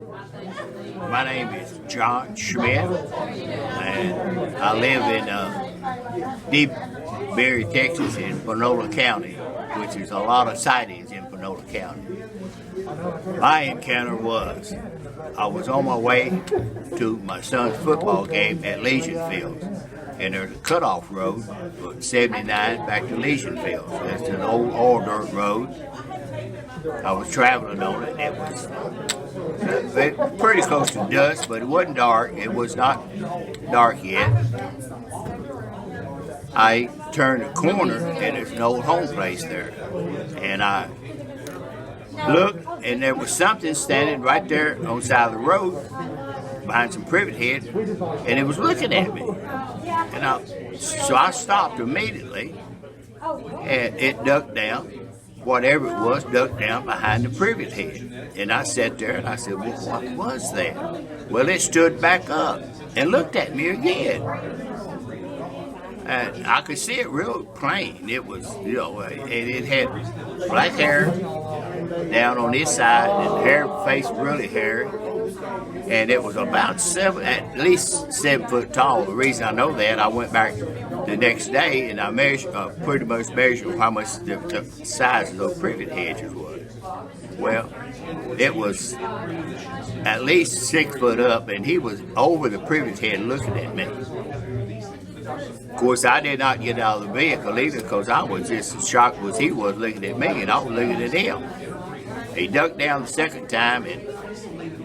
My name is Schmidt, and I live in Deep Berry, Texas, in Panola County, which is a lot of sightings in Panola County. My encounter was, I was on my way to my son's football game at Legion Fields, and there's a cutoff road from 79 back to Legion Fields. It's an old dirt road. I was traveling on it, and it was pretty close to dusk, but it wasn't dark. It was not dark yet. I turned a corner, and there's an old home place there. And I looked, and there was something standing right there on the side of the road behind some privet heads, and it was looking at me. So I stopped immediately, and it ducked down. Whatever it was, ducked down behind the privet head. And I sat there and I said, well, what was that? Well, it stood back up and looked at me again. And I could see it real plain. It was, and it had black hair down on this side, and hair, face really hairy. And it was about at least 7 foot tall. The reason I know that, I went back the next day and I pretty much measured how much the size of those privet hedges was. Well, it was at least 6 foot up, and he was over the privet head looking at me. Of course, I did not get out of the vehicle either, because I was just as shocked as he was looking at me, and I was looking at him. He ducked down the second time, and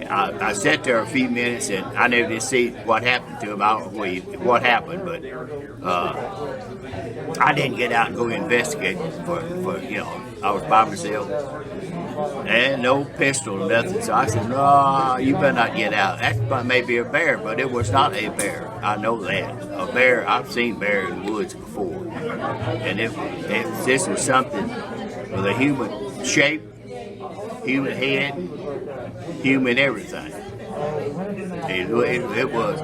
I sat there a few minutes, and I never did see what happened to him. I don't know what happened, but I didn't get out and go investigate for I was by myself. And no pistol or nothing. So I said, no, you better not get out. That may be a bear, but it was not a bear. I know that. A bear, I've seen bear in the woods before. And this was something with a human shape, human head, human everything. It was.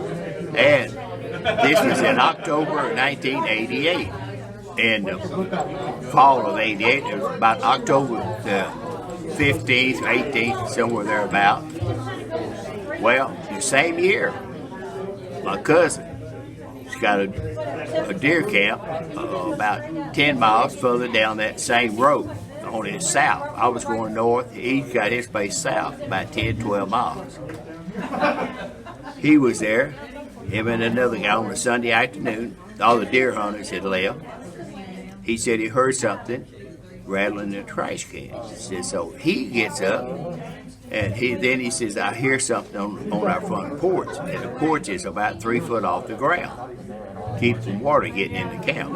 And this was in October of 1988. In the fall of 88, it was about October the 15th, 18th, somewhere thereabout. Well, the same year, my cousin, she's got a deer camp about 10 miles further down that same road, on his south. I was going north. He got his place south, about 10, 12 miles. He was there, him and another guy, on a Sunday afternoon. All the deer hunters had left. He said he heard something rattling in the trash cans. So he gets up, and he says, I hear something on our front porch. And the porch is about 3 foot off the ground. Keeps the water getting in the camp.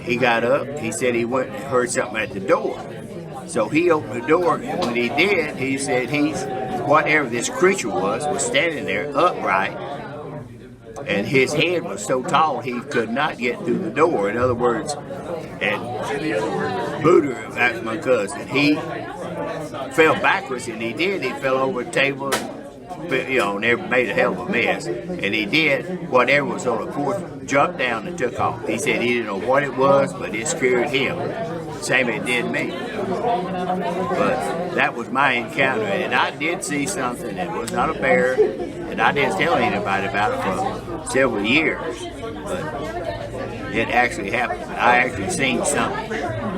He got up, he said he went and heard something at the door. So he opened the door, and when he did, he said whatever this creature was standing there upright, and his head was so tall he could not get through the door. In other words, and Booter, that's my cousin, he fell backwards, and he fell over the table, and made a hell of a mess. And he did, whatever was on the porch, jumped down and took off. He said he didn't know what it was, but it scared him. Same it did me. But that was my encounter, and I did see something that was not a bear, and I didn't tell anybody about it for several years. But it actually happened. I actually seen something.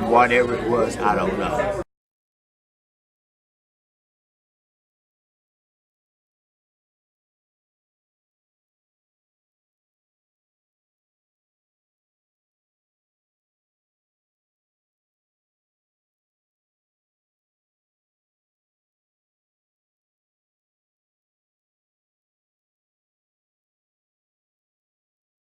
Whatever it was, I don't know.